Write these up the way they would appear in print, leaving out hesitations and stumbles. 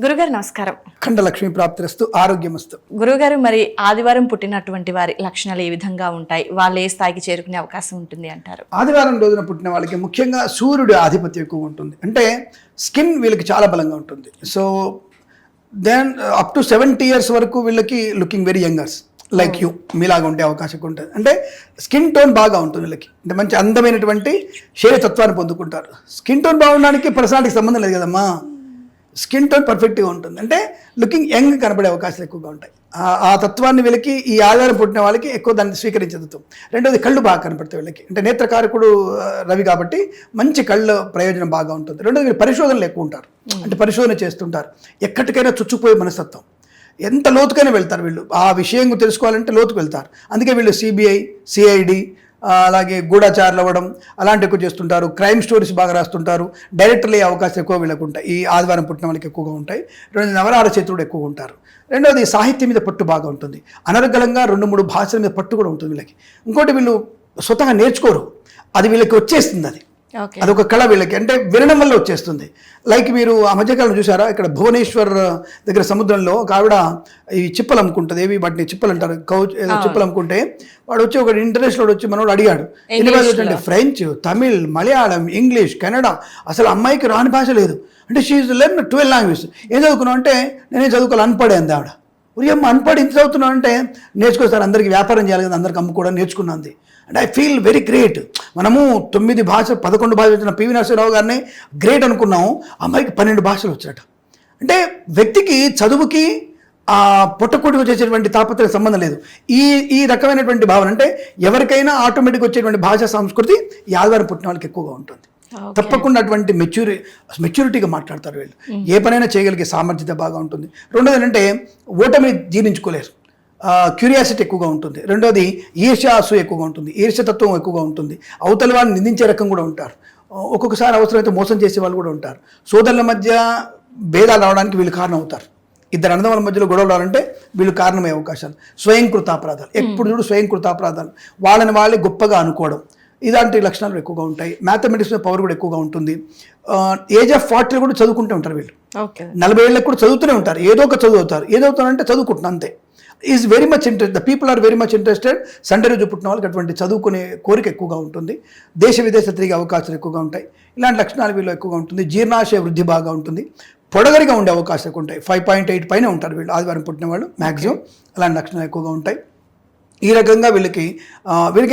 గురుగారు నమస్కారం. ఖండలక్ష్మి ప్రాప్తిరస్తు, ఆరోగ్యమస్తు. గురుగారు, మరి ఆదివారం పుట్టినటువంటి వారి లక్షణాలు ఏ విధంగా ఉంటాయి? వాళ్ళు ఏ స్థాయికి చేరుకునే అవకాశం ఉంటుంది అంటారు? ఆదివారం రోజున పుట్టిన వాళ్ళకి ముఖ్యంగా సూర్యుడి ఆధిపత్యం ఎక్కువ ఉంటుంది. అంటే స్కిన్ వీళ్ళకి చాలా బలంగా ఉంటుంది. So then up to 70 years వరకు వీళ్ళకి looking very youngers like you, మీలాగా ఉండే అవకాశం ఉంటుంది. అంటే స్కిన్ టోన్ బాగా ఉంటుంది వీళ్ళకి. అంటే మంచి అందమైనటువంటి శరీరతత్వాన్ని పొందుకుంటారు. స్కిన్ టోన్ బాగుండడానికి పర్సనాలిటీకి సంబంధం లేదు కదమ్మా. స్కిన్ టోన్ పర్ఫెక్ట్గా ఉంటుంది. అంటే లుకింగ్ యంగ్ కనబడే అవకాశాలు ఎక్కువగా ఉంటాయి. ఆ తత్వాన్ని వీళ్ళకి ఈ ఆధారం పుట్టిన వాళ్ళకి ఎక్కువ దాన్ని స్వీకరించదు. రెండోది కళ్ళు బాగా కనపడతాయి వీళ్ళకి. అంటే నేత్రకారకుడు రవి కాబట్టి మంచి కళ్ళ ప్రయోజనం బాగా ఉంటుంది. రెండోది వీళ్ళు పరిశోధనలు ఎక్కువ ఉంటారు. అంటే పరిశోధన చేస్తుంటారు. ఎక్కడికైనా చొచ్చుకుపోయే మనస్తత్వం, ఎంత లోతుకైనా వెళ్తారు వీళ్ళు. ఆ విషయం తెలుసుకోవాలంటే లోతుకు వెళ్తారు. అందుకే వీళ్ళు సిబిఐ, సిఐడి, అలాగే గూఢాచారులు అవ్వడం అలాంటి ఎక్కువ చేస్తుంటారు. క్రైమ్ స్టోరీస్ బాగా రాస్తుంటారు. డైరెక్టర్లు అయ్యే అవకాశం ఎక్కువ వీళ్ళకు ఉంటాయి. ఈ ఆదివారం పుట్టిన వాళ్ళకి ఎక్కువగా ఉంటాయి. రెండోది నవరార చతురుడు ఎక్కువగా ఉంటారు. రెండోది సాహిత్యం మీద పట్టు బాగా ఉంటుంది. అనర్గళంగా 2-3 భాషల మీద పట్టు కూడా ఉంటుంది వీళ్ళకి. ఇంకోటి వీళ్ళు స్వతహా నేర్చుకోరు, అది వీళ్ళకి వచ్చేస్తుంది. అదొక కళ వీళ్ళకి. అంటే వినడం వల్ల వచ్చేస్తుంది. లైక్ మీరు ఆ మధ్యకాలం చూసారా, ఇక్కడ భువనేశ్వర్ దగ్గర సముద్రంలో ఒక ఆవిడ ఈ చిప్పలు అమ్ముకుంటుంది. ఏవి వాటిని చిప్పలు అంటారు, కౌచ్ ఏదో చిప్పలు అమ్ముకుంటే వాడు వచ్చి ఒక ఇంటర్నేషనల్ వచ్చి మనోడు అడిగాడు, ఎన్ని భాషలు అంటే ఫ్రెంచ్, తమిళ్, మలయాళం, ఇంగ్లీష్, కన్నడ. అసలు అమ్మాయికి రాని భాష లేదు. అంటే షీఈ్ లెర్న్ 12 languages. ఏం చదువుకున్నావు అంటే నేనే చదువుకోవాలి, అన్పడే అంది ఆవిడ. ఉరియమ్మ అన్పడి ఇంత చదువుతున్నావు అంటే నేర్చుకొస్తారు, అందరికి వ్యాపారం చేయాలి కదా, అందరికి అమ్ముకోవడం నేర్చుకున్నది. And I feel very great. మనము 11 భాషలు వచ్చిన పివి నరసింహరావు గారిని గ్రేట్ అనుకున్నాము. అమ్మాయికి 12 భాషలు వచ్చాట. అంటే వ్యక్తికి చదువుకి ఆ పొట్టకూటికి వచ్చేటువంటి తాపత్రయ సంబంధం లేదు. ఈ రకమైనటువంటి భావన అంటే ఎవరికైనా ఆటోమేటిక్ వచ్చేటువంటి భాషా సంస్కృతి ఈ ఆదివారం పుట్టిన వాళ్ళకి ఎక్కువగా ఉంటుంది. తప్పకుండా అటువంటి మెచ్యూరిటీగా మాట్లాడతారు వీళ్ళు. ఏ పనైనా చేయగలిగే సామర్థ్యత బాగా ఉంటుంది. రెండోది ఏంటంటే ఓటమిని జీర్ణించుకోలేరు. క్యూరియాసిటీ ఎక్కువగా ఉంటుంది. రెండోది ఈర్ష్యాసు ఎక్కువగా ఉంటుంది. ఈర్ష్యతత్వం ఎక్కువగా ఉంటుంది. అవతల వాడిని నిందించే రకం కూడా ఉంటారు. ఒక్కొక్కసారి అవసరమైతే మోసం చేసే వాళ్ళు కూడా ఉంటారు. సోదరుల మధ్య భేదాలు రావడానికి వీళ్ళు కారణం అవుతారు. ఇద్దరు అన్నదమ్ముల మధ్యలో గొడవలు రావాలంటే వీళ్ళు కారణమయ్యే అవకాశాలు. స్వయంకృతాపరాధాలు, ఎప్పుడు చూడు స్వయంకృతాపరాధాలు, వాళ్ళని వాళ్ళే గొప్పగా అనుకోవడం, ఇలాంటి లక్షణాలు ఎక్కువగా ఉంటాయి. మ్యాథమెటిక్స్ మీద పవర్ కూడా ఎక్కువగా ఉంటుంది. ఏజ్ ఆఫ్ 40 కూడా చదువుకుంటూ ఉంటారు వీళ్ళు. 40 ఏళ్ళకి కూడా చదువుతూనే ఉంటారు. ఏదో ఒక చదువుతారు. ఏదో అవుతారంటే చదువుకుంటున్నారు అంతే. Is very much interest, the people are very much interested. Sunday రోజు పుట్టిన వాళ్ళకి అటువంటి చదువుకునే కోరిక ఎక్కువగా ఉంటుంది. దేశ విదేశ తిరిగే అవకాశాలు ఎక్కువగా ఉంటాయి. ఇలాంటి లక్షణాలు వీళ్ళు ఎక్కువగా ఉంటుంది. జీర్ణాశయ వృద్ధి బాగా ఉంటుంది. పొడగరిగా ఉండే అవకాశాలు ఉంటాయి. 5.8 పైన ఉంటారు వీళ్ళు ఆదివారం పుట్టిన వాళ్ళు మ్యాక్సిమం. అలాంటి లక్షణాలు ఎక్కువగా ఉంటాయి. ఈ రకంగా వీళ్ళకి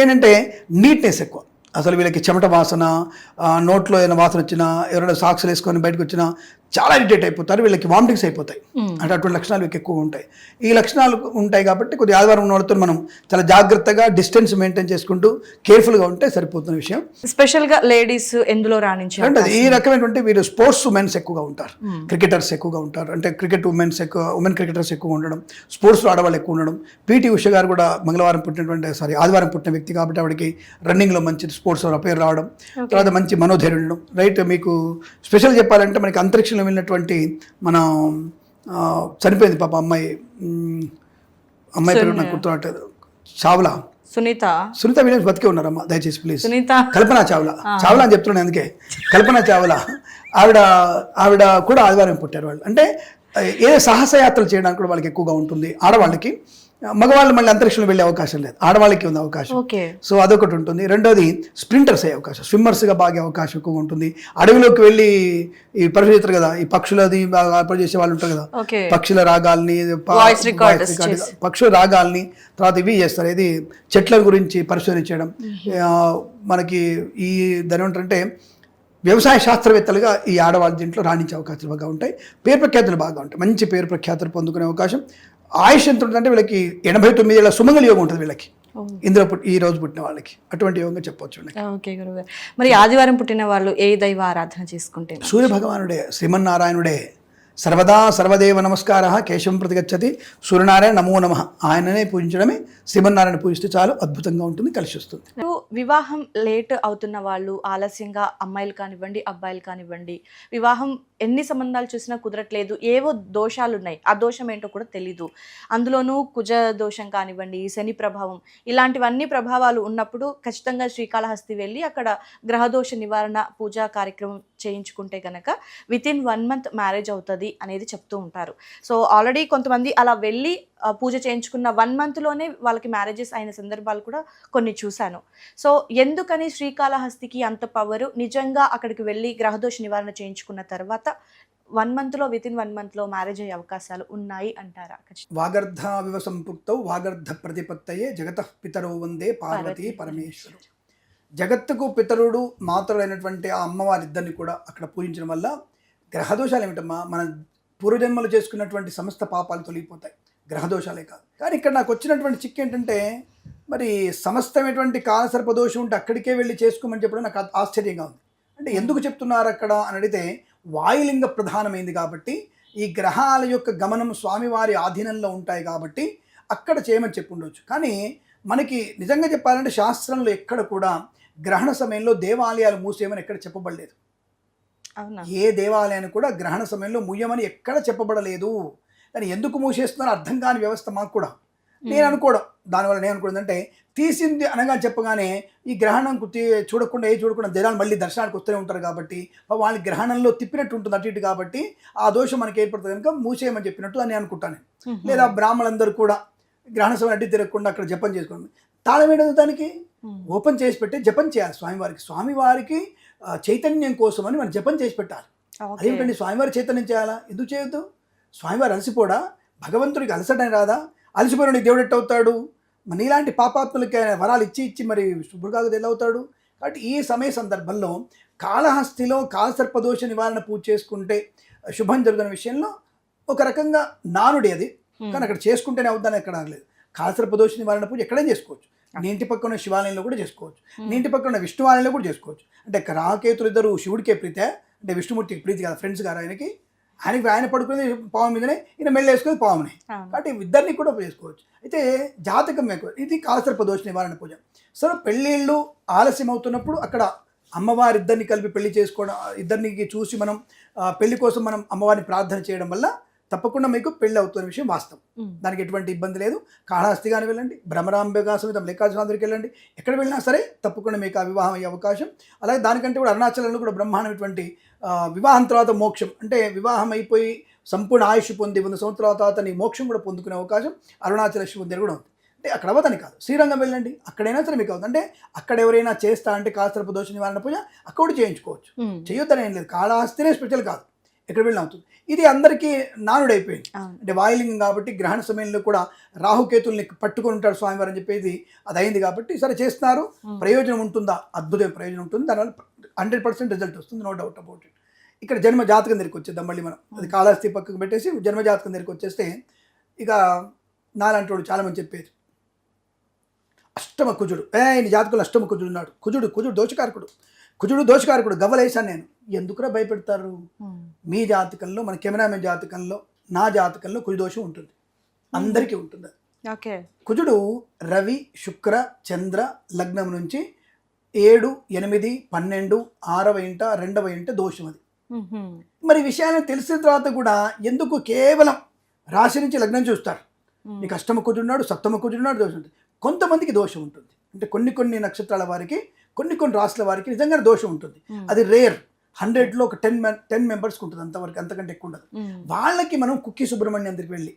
ఏంటంటే నీట్నెస్ ఎక్కువ. అసలు వీళ్ళకి చెమట వాసన, నోట్లో ఏదైనా వాసన వచ్చినా, ఎవరైనా సాక్స్లు వేసుకొని బయటకు వచ్చినా చాలా ఇరిటేట్ అయిపోతారు. వీళ్ళకి వామిటింగ్స్ అయిపోతాయి. అంటే అటువంటి లక్షణాలు వీళ్ళకి ఎక్కువ ఉంటాయి. ఈ లక్షణాలు ఉంటాయి కాబట్టి కొద్దిగా ఆదివారం ఉన్న వాళ్ళతో మనం చాలా జాగ్రత్తగా డిస్టెన్స్ మెయింటైన్ చేసుకుంటూ కేర్ఫుల్గా ఉంటే సరిపోతున్న విషయం. స్పెషల్గా లేడీస్ ఎందులో రాణించారు? ఈ రకమైనటువంటి వీరు స్పోర్ట్స్ ఉమెన్స్ ఎక్కువగా ఉంటారు. క్రికెటర్స్ ఎక్కువగా ఉంటారు. అంటే క్రికెట్ ఉమెన్ క్రికెటర్స్ ఎక్కువ ఉండడం, స్పోర్ట్స్లో ఆడవాళ్ళు ఎక్కువ ఉండడం. పీటీ ఉష గారు కూడా ఆదివారం పుట్టిన వ్యక్తి కాబట్టి ఆవిడకి రన్నింగ్లో మంచి స్పోర్ట్స్లో పేరు రావడం, తర్వాత మంచి మనోధైర్యం ఉండడం. రైట్, మీకు స్పెషల్ చెప్పాలంటే మనకి అంతరిక్షంలో వెళ్ళినటువంటి మన చనిపోయింది పాప అమ్మాయి పేరు నాకు గుర్తురావట్లేదు, చావ్లా, సునీత విలియమ్స్ బతికే ఉన్నారమ్మా, దయచేసి ప్లీజ్. కల్పనా చావ్లా అని చెప్తున్నాను, అందుకే కల్పనా చావ్లా. ఆవిడ కూడా ఆదివారం పుట్టారు వాళ్ళు. అంటే ఏ సాహసయాత్రలు చేయడానికి కూడా వాళ్ళకి ఎక్కువగా ఉంటుంది. ఆడవాళ్ళకి, మగవాళ్ళు మళ్ళీ అంతరిక్షంలో వెళ్ళే అవకాశం లేదు, ఆడవాళ్ళకి ఉంది అవకాశం. సో అదొకటి ఉంటుంది. రెండోది స్ప్రింటర్స్ అయ్యే అవకాశం, స్విమ్మర్స్గా బాగే అవకాశం ఎక్కువగా ఉంటుంది. అడవిలోకి వెళ్ళి ఈ పరిశీలిస్తారు కదా, ఈ పక్షులది బాగా చేసే వాళ్ళు ఉంటారు కదా, పక్షుల రాగాల్ని, పక్షుల రాగాల్ని, తర్వాత ఇవి చేస్తారు. ఇది చెట్ల గురించి పరిశోధన చేయడం. మనకి ఈ దాని ఏమంటారంటే వ్యవసాయ శాస్త్రవేత్తలుగా ఈ ఆడవాళ్ళ దీంట్లో రాణించే అవకాశాలు బాగా ఉంటాయి. పేరు ప్రఖ్యాతులు బాగా ఉంటాయి. మంచి పేరు ప్రఖ్యాతులు పొందుకునే అవకాశం. ఆయుష్ ఎంత ఉంటుందంటే వీళ్ళకి 89 ఏళ్ళ సుమంగళ యోగం ఉంటుంది వీళ్ళకి, ఇందులో ఈ రోజు పుట్టిన వాళ్ళకి. అటువంటి యోగంగా చెప్పవచ్చు. ఓకే గురుగారు, మరి ఆదివారం పుట్టిన వాళ్ళు ఏ దైవ ఆరాధన చేసుకుంటే? సూర్య భగవానుడే, శ్రీమన్నారాయణుడే. సర్వదా సర్వదేవ నమస్కార కేశవం ప్రతిగచ్చతి సూర్యనారాయణ నమో నమః. ఆయననే పూజించడమే, శ్రీమన్నారాయణ పూజిస్తే చాలు అద్భుతంగా ఉంటుంది, కలిసి వస్తుంది. వివాహం లేట్ అవుతున్న వాళ్ళు, ఆలస్యంగా అమ్మాయిలు కానివ్వండి అబ్బాయిలు కానివ్వండి, వివాహం ఎన్ని సంబంధాలు చూసినా కుదరట్లేదు, ఏవో దోషాలు ఉన్నాయి, ఆ దోషం ఏంటో కూడా తెలీదు. అందులోనూ కుజ దోషం కానివ్వండి, శని ప్రభావం, ఇలాంటివన్నీ ప్రభావాలు ఉన్నప్పుడు ఖచ్చితంగా శ్రీకాళహస్తి వెళ్ళి అక్కడ గ్రహదోష నివారణ పూజా కార్యక్రమం చేయించుకుంటే కనుక వితిన్ 1 month మ్యారేజ్ అవుతుంది ఉన్నది అనేది చెప్తూ ఉంటారు. సో ఆల్రెడీ కొంతమంది అలా వెళ్ళి పూజ చేయించుకున్న 1 మంత్లోనే వాళ్ళకి మ్యారేజెస్ అయిన సందర్భాలు కూడా కొన్ని చూశాను. సో ఎందుకని శ్రీకాళహస్తికి అంత పవరు? నిజంగా అక్కడికి వెళ్ళి గ్రహదోష నివారణ చేయించుకున్న తర్వాత 1 మంత్లో, వితిన్ 1 మంత్లో మ్యారేజ్ అయ్యే అవకాశాలు ఉన్నాయి అంటారా? వాగర్ధ వివ సంపృక్తౌ వాగర్ధ ప్రతిపత్తయే జగతః పితరౌ వందే పార్వతీ పరమేశ్వరు. జగత్తుకు పితరుడు మాతరుడైనటువంటి ఆ అమ్మవారిద్దరిని కూడా అక్కడ పూజించడం వల్ల గ్రహదోషాలు ఏమిటమ్మా, మన పూర్వజన్మలు చేసుకున్నటువంటి సమస్త పాపాలు తొలగిపోతాయి, గ్రహదోషాలే కాదు. కానీ ఇక్కడ నాకు వచ్చినటువంటి చిక్కు ఏంటంటే, మరి సమస్తమైనటువంటి కాలసర్పదోషం ఉంటే అక్కడికే వెళ్ళి చేసుకోమని చెప్పడం నాకు ఆశ్చర్యంగా ఉంది. అంటే ఎందుకు చెప్తున్నారు అక్కడ అని అడిగితే, వాయులింగ ప్రధానమైంది కాబట్టి, ఈ గ్రహాల యొక్క గమనం స్వామివారి ఆధీనంలో ఉంటాయి కాబట్టి అక్కడ చేయమని చెప్పి ఉండొచ్చు. కానీ మనకి నిజంగా చెప్పాలంటే శాస్త్రంలో ఎక్కడ కూడా గ్రహణ సమయంలో దేవాలయాలు మూసేయమని ఎక్కడ చెప్పబడలేదు. ఏ దేవాలయాన్ని కూడా గ్రహణ సమయంలో మూయమని ఎక్కడ చెప్పబడలేదు. కానీ ఎందుకు మూసేస్తున్నారో అర్థం కాని వ్యవస్థ మాకు కూడా. నేను అనుకోవడం, దానివల్ల నేను అనుకోవడం అంటే, తీసింది అనగా చెప్పగానే ఈ గ్రహణం చూడకుండా చూడకుండా జనాలు మళ్ళీ దర్శనానికి వస్తూనే ఉంటారు కాబట్టి వాళ్ళ గ్రహణంలో తిప్పినట్టు ఉంటుంది అటు ఇటు, కాబట్టి ఆ దోషం మనకి ఏర్పడుతుంది కనుక మూసేయమని చెప్పినట్టు అని అనుకుంటాను. లేదా బ్రాహ్మణులందరూ కూడా గ్రహణ సమయం అడ్డు తిరగకుండా అక్కడ జపం చేసుకోండి. తాళం ఏంటో దానికి ఓపెన్ చేసి పెట్టి జపం చేయాలి స్వామివారికి. స్వామివారికి చైతన్యం కోసం అని మనం జపం చేసి పెట్టాలి. అదేమిటండి స్వామివారి చైతన్యం చేయాలా? ఎందుకు చేయొద్దు? స్వామివారు అలసిపోడా? భగవంతుడికి అలసటం రాదా? అలసిపోయిన దేవుడు ఎట్టు అవుతాడు? నీలాంటి పాపాత్ములకి వరాలు ఇచ్చి మరి శుభ్రకాగది ఎలా అవుతాడు? కాబట్టి ఈ సమయ సందర్భంలో కాళహస్తిలో కాలసర్పదోష నివారణ పూజ చేసుకుంటే శుభం జరుగుతున్న విషయంలో ఒక రకంగా నానుడి అది. కానీ అక్కడ చేసుకుంటేనే అవుద్దని ఎక్కడ లేదు. కాలసర్పదోష నివారణ పూజ ఎక్కడైనా చేసుకోవచ్చు. నీ ఇంటి పక్కన ఉన్న శివాలయంలో కూడా చేసుకోవచ్చు, నీ ఇంటి పక్కన ఉన్న విష్ణువాలయంలో కూడా చేసుకోవచ్చు. అంటే రాహుకేతులు ఇద్దరు శివుడికే ప్రీతే, అంటే విష్ణుమూర్తికి ప్రీతి కదా, ఫ్రెండ్స్ గారు ఆయన పడుకునేది పాము మీదనే, ఈయన మెళ్ళ వేసుకునేది పామునే. కాబట్టి ఇద్దరిని కూడా చేసుకోవచ్చు. అయితే జాతకం ఎక్కువ. ఇది కాలసర్పదోష నివారణ పూజ. సో పెళ్ళిళ్ళు ఆలస్యం అవుతున్నప్పుడు అక్కడ అమ్మవారి ఇద్దరిని కలిపి పెళ్లి చేసుకోవడం, ఇద్దరిని చూసి మనం పెళ్లి కోసం మనం అమ్మవారిని ప్రార్థన చేయడం వల్ల తప్పకుండా మీకు పెళ్ళి అవుతున్న విషయం వాస్తవం. దానికి ఎటువంటి ఇబ్బంది లేదు. కాళహస్తి కానీ వెళ్ళండి, భ్రమరాంబికా సమేతం లేఖాచలాంధ్రికి వెళ్ళండి, ఎక్కడ వెళ్ళినా సరే తప్పకుండా మీకు ఆ వివాహం అయ్యే అవకాశం. అలాగే దానికంటే కూడా అరుణాచలంలో కూడా బ్రహ్మాండమైనటువంటి వివాహం తర్వాత మోక్షం, అంటే వివాహం అయిపోయి సంపూర్ణ ఆయుష్ పొంది 100 సంవత్సరాల తర్వాత నీ మోక్షం కూడా పొందుకునే అవకాశం అరుణాచల శివుని దగ్గర కూడా ఉంది. అంటే అక్కడ అవ్వదని కాదు, శ్రీరంగం వెళ్ళండి, అక్కడైనా సరే మీకు అవుతుంది. అంటే అక్కడ ఎవరైనా చేస్తా అంటే కాలసర్పదోష నివారణ పూజ అక్కడ కూడా చేయించుకోవచ్చు, చేయొద్దని ఏం లేదు. కాళహస్తినే స్పెషల్ కాదు, ఎక్కడ వెళ్ళిన అవుతుంది. ఇది అందరికీ నానుడైపోయింది. అంటే వాయులింగం కాబట్టి గ్రహణ సమయంలో కూడా రాహుకేతుల్ని పట్టుకొని ఉంటాడు స్వామివారు అని చెప్పేది అది అయింది కాబట్టి సరే చేస్తున్నారు. ప్రయోజనం ఉంటుందా? అద్భుతమైన ప్రయోజనం ఉంటుంది. దానివల్ల 100% రిజల్ట్ వస్తుంది, నో డౌట్ అబౌట్ ఇట్. ఇక్కడ జన్మ జాతకం దగ్గరికి వచ్చేద్దాం మళ్ళీ మనం. అది కాళహస్తి పక్కకు పెట్టేసి జన్మ జాతకం దగ్గరికి వచ్చేస్తే, ఇక నాలాంటి వాడు చాలామంది చెప్పేది అష్టమ కుజుడు, ఈయన జాతకంలో అష్టమ కుజుడు ఉన్నాడు. కుజుడు దోషకారకుడు గవ్వలేసాను నేను. ఎందుకురా భయపెడతారు? మీ జాతకంలో, మన కెమెరామెన్ జాతకంలో, నా జాతకంలో కుజు దోషం ఉంటుంది, అందరికీ ఉంటుంది. కుజుడు రవి, శుక్ర, చంద్ర లగ్నం నుంచి 7, 8, 12, 6వ ఇంట 2వ ఇంట దోషం అది. మరి విషయాన్ని తెలిసిన తర్వాత కూడా ఎందుకు కేవలం రాశి నుంచి లగ్నం చూస్తారు? నీకు అష్టమ కుజుడున్నాడు, సప్తమ కుజుడున్నాడు, దోషం ఉంటుంది. కొంతమందికి దోషం ఉంటుంది, అంటే కొన్ని నక్షత్రాల వారికి, కొన్ని రాశుల వారికి నిజంగా దోషం ఉంటుంది. అది రేర్, 100లో ఒక 10 మెంబర్స్కి ఉంటుంది, అంతవరకు, అంతకంటే ఎక్కువ ఉండదు. వాళ్ళకి మనం కుక్కి సుబ్రహ్మణ్యం దగ్గరికి వెళ్ళి,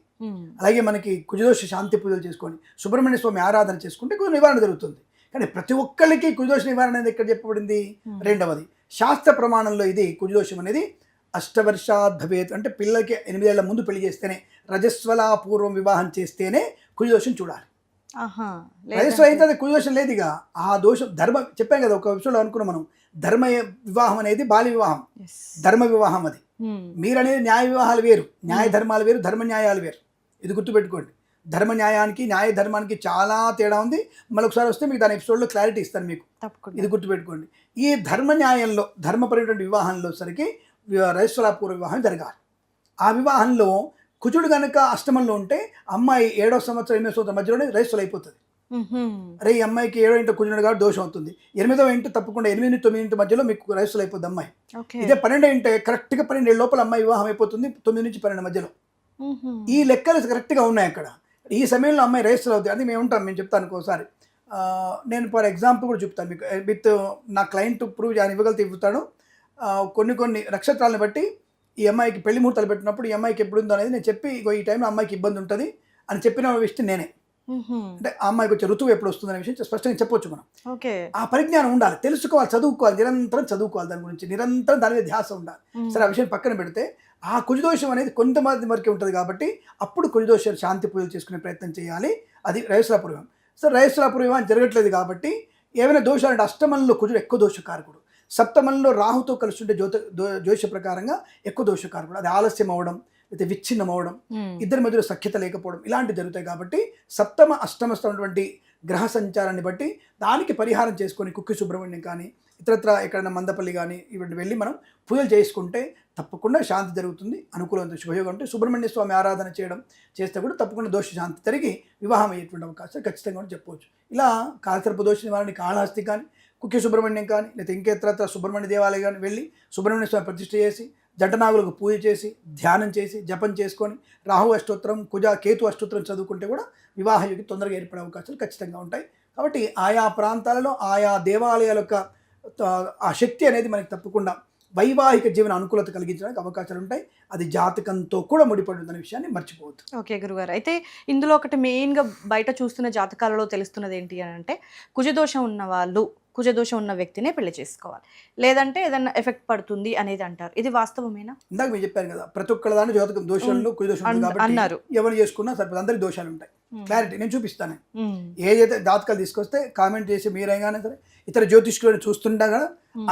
అలాగే మనకి కుజదోష శాంతి పూజలు చేసుకొని సుబ్రహ్మణ్య స్వామి ఆరాధన చేసుకుంటే కుజ నివారణ జరుగుతుంది. కానీ ప్రతి ఒక్కరికి కుజదోష నివారణ అనేది ఎక్కడ చెప్పబడింది? రెండవది శాస్త్ర ప్రమాణంలో ఇది కుజదోషం అనేది అష్టవర్షాద్ భవేత్, అంటే పిల్లలకి 8 ఏళ్ల ముందు పెళ్లి చేస్తేనే, రజస్వలా పూర్వం వివాహం చేస్తేనే కుజదోషం చూడాలి. రజస్వ అయితే అది కుజదోషం లేదు. ఇక ఆ దోషం ధర్మ, చెప్పాం కదా ఒక ఎపిసోడ్లో అనుకున్నాం మనం, ధర్మ వివాహం అనేది బాల్య వివాహం, ధర్మ వివాహం అది. మీరనేది న్యాయ వివాహాలు వేరు, న్యాయ ధర్మాలు వేరు, ధర్మ న్యాయాలు వేరు. ఇది గుర్తుపెట్టుకోండి. ధర్మ న్యాయానికి, న్యాయ ధర్మానికి చాలా తేడా ఉంది. మళ్ళీ ఒకసారి వస్తే మీకు దాని ఎపిసోడ్లో క్లారిటీ ఇస్తాను మీకు, ఇది గుర్తుపెట్టుకోండి. ఈ ధర్మ న్యాయంలో, ధర్మపరమైనటువంటి వివాహంలో సరికి రజస్వలాపూర్వ వివాహం జరగాలి. ఆ వివాహంలో కుజుడు కనుక అష్టమంలో ఉంటే అమ్మాయి 7వ సంవత్సరం 8వ సంవత్సరం మధ్యలోనే రజస్వలు అయిపోతుంది. అరే ఈ అమ్మాయికి 7వ ఇంట కుజుడు కాబట్టి దోషం అవుతుంది. 8వ ఇంట తప్పకుండా 8, 9 ఇంటి మధ్యలో మీకు రజస్వలు అయిపోతుంది అమ్మాయి. ఇదే 12వ ఇంట కరెక్ట్గా 12 ఏళ్ళ లోపల అమ్మాయి వివాహం అయిపోతుంది, 9 నుంచి 12 మధ్యలో. ఈ లెక్కలు కరెక్ట్గా ఉన్నాయి అక్కడ. ఈ సమయంలో అమ్మాయి రజిస్టర్ అవుతుంది. అది మేము చెప్తాను ఒకసారి. నేను ఫర్ ఎగ్జాంపుల్ కూడా చెప్తాను మీకు, విత్ నా క్లయింట్ ప్రూవ్ ఇవ్వగలిగితే ఇవ్వుతాను. కొన్ని నక్షత్రాలను బట్టి ఈ అమ్మాయికి పెళ్లి ముహూర్తాలు పెట్టినప్పుడు ఈ అమ్మాయికి ఎప్పుడు ఉందో అనేది నేను చెప్పి ఇగో ఈ టైంలో అమ్మాయికి ఇబ్బంది ఉంటుంది అని చెప్పిన వ్యక్తి నేనే. అంటే ఆ అమ్మాయికి వచ్చే ఋతువు ఎప్పుడు వస్తుందనే విషయం స్పష్టంగా చెప్పొచ్చు మనం. ఓకే. ఆ పరిజ్ఞానం ఉండాలి, తెలుసుకోవాలి, చదువుకోవాలి, నిరంతరం చదువుకోవాలి, దాని గురించి నిరంతరం దాని మీద ధ్యాస ఉండాలి. సరే ఆ విషయం పక్కన పెడితే ఆ కుజదోషం అనేది కొంతమంది వరకే ఉంటుంది కాబట్టి అప్పుడు కుజదోషం శాంతి పూజలు చేసుకునే ప్రయత్నం చేయాలి. అది రజస్వలాపూర్వం. సరే రజస్వలాపూర్వం జరగట్లేదు కాబట్టి ఏమైనా దోషాలు అంటే అష్టమంలో కుజుడు ఎక్కువ దోషకారకుడు, సప్తమంలో రాహుతో కలిసి ఉంటే జ్యోతిష ప్రకారంగా ఎక్కువ దోషకారకుడు. అది ఆలస్యం అవడం, అయితే విచ్ఛిన్నం అవడం, ఇద్దరి మధ్యలో సఖ్యత లేకపోవడం ఇలాంటివి జరుగుతాయి. కాబట్టి సప్తమ అష్టమస్తున్నటువంటి గ్రహ సంచారాన్ని బట్టి దానికి పరిహారం చేసుకొని కుక్కి సుబ్రహ్మణ్యం కానీ ఇతరత్ర ఎక్కడైనా మందపల్లి కానీ ఇవన్నీ వెళ్ళి మనం పూజలు చేసుకుంటే తప్పకుండా శాంతి జరుగుతుంది, అనుకూలంతో శుభయోగం ఉంటే సుబ్రహ్మణ్య స్వామి ఆరాధన చేస్తే కూడా తప్పకుండా దోష శాంతి జరిగి వివాహం అయ్యేటువంటి అవకాశం ఖచ్చితంగా కూడా చెప్పవచ్చు. ఇలా కాలసర్ప దోష నివారణ కాళహస్తి కానీ కుక్కి సుబ్రహ్మణ్యం కానీ లేదా ఇంకేతరత్ర సుబ్రహ్మణ్య దేవాలయం కానీ వెళ్ళి సుబ్రహ్మణ్య స్వామి ప్రతిష్ఠ చేసి జంటనాగులకు పూజ చేసి ధ్యానం చేసి జపం చేసుకొని రాహు అష్టోత్తరం కుజ కేతు అష్టోత్తరం చదువుకుంటే కూడా వివాహ యోగి తొందరగా ఏర్పడే అవకాశాలు ఖచ్చితంగా ఉంటాయి. కాబట్టి ఆయా ప్రాంతాలలో ఆయా దేవాలయాల యొక్క ఆ శక్తి అనేది మనకి తప్పకుండా వైవాహిక జీవన అనుకూలత కలిగించడానికి అవకాశాలు ఉంటాయి. అది జాతకంతో కూడా ముడిపడి ఉందనే విషయాన్ని మర్చిపోవద్దు. ఓకే గురుగారు, అయితే ఇందులో ఒకటి మెయిన్గా బయట చూస్తున్న జాతకాలలో తెలుస్తున్నది ఏంటి అని అంటే కుజదోషం ఉన్న వాళ్ళు కుజదోషం ఉన్న వ్యక్తినే పెళ్లి చేసుకోవాలి, లేదంటే ఏదైనా ఎఫెక్ట్ పడుతుంది అనేది అంటారు. ఇది వాస్తవమేనా? ఇందాక మీరు చెప్పారు కదా, ప్రతి ఒక్కళ్ళ దాని జాతకం దోషాలు కుజదోషం అన్నారు. ఎవరు చేసుకున్నా సరిపోతుంది, అందరికి దోషాలు ఉంటాయి. క్లారిటీ నేను చూపిస్తాను. ఏదైతే జాతకాలు తీసుకొస్తే కామెంట్ చేసి మీరైనా సరే ఇతర జ్యోతిష్కులను చూస్తుండగా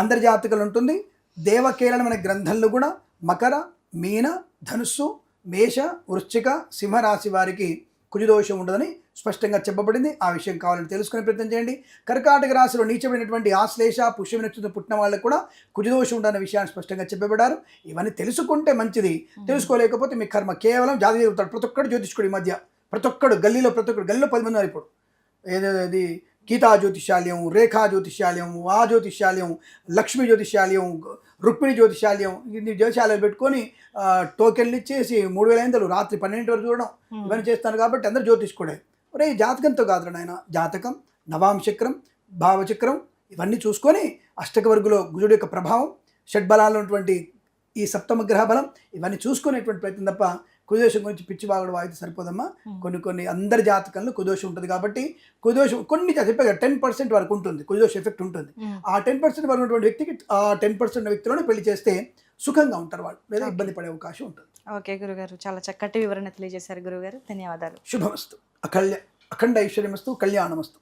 అందరి జాతకాలు ఉంటుంది. దేవకేళన అనే గ్రంథంలో కూడా మకర, మీన, ధనుస్సు, మేష, వృశ్చిక, సింహరాశి వారికి కుజదోషం ఉండదని స్పష్టంగా చెప్పబడింది. ఆ విషయం కావాలని తెలుసుకునే ప్రయత్నం చేయండి. కర్కాటక రాశిలో నీచబడినటువంటి ఆశ్లేష, పుష్యమి నక్షత్రం పుట్టిన వాళ్ళకు కూడా కుజదోషం ఉండదనే విషయాన్ని స్పష్టంగా చెప్పబడ్డారు. ఇవన్నీ తెలుసుకుంటే మంచిది, తెలుసుకోలేకపోతే మీ కర్మ. కేవలం జాతక చెబుతాడు ప్రతి ఒక్కడు జ్యోతిష్కుడు. ఈ మధ్య ప్రతి ఒక్కడు గల్లీలో 10 మంది ఉన్నారు ఇప్పుడు. ఏది గీతా జ్యోతిష్యాలయం, రేఖా జ్యోతిష్యాలయం, ఆ జ్యోతిష్యాలయం, లక్ష్మీ జ్యోతిష్యాలయం, రుక్మిణి జ్యోతిష్యాలయం, ఇన్ని జ్యోతిష్యాలయాలు పెట్టుకొని టోకెన్లు ఇచ్చేసి 3,500 రాత్రి 12 వరకు చూడడం ఇవన్నీ చేస్తాను. కాబట్టి అందరూ జ్యోతిష్కుడే. ఒరే జాతకంతో కాదు నాయన, జాతకం, నవాంశక్రం, భావచక్రం ఇవన్నీ చూసుకొని అష్టక వర్గులో గుజుడు యొక్క ప్రభావం, షడ్బలాల్లో ఉన్నటువంటి ఈ సప్తమ గ్రహ బలం ఇవన్నీ చూసుకునేటువంటి ప్రయత్నం తప్ప కుదోషం గురించి పిచ్చివాగుడు వాయితే సరిపోదమ్మా. కొన్ని అందరి జాతకంలో కుదోషం ఉంటుంది కాబట్టి కుదోషం కొన్ని చెప్పాక 10% వరకు ఉంటుంది, కుదోష ఎఫెక్ట్ ఉంటుంది. ఆ 10% వరకు ఉన్నటువంటి వ్యక్తికి ఆ 10% వ్యక్తిలోనే పెళ్లి చేస్తే సుఖంగా ఉంటారు వాళ్ళు, లేదా ఇబ్బంది పడే అవకాశం ఉంటుంది. ఓకే గురుగారు, చాలా చక్కటి వివరణ తెలియజేశారు గురుగారు, ధన్యవాదాలు. శుభమస్తు, అఖండ ఐశ్వర్యమస్తు, కళ్యాణమస్తు.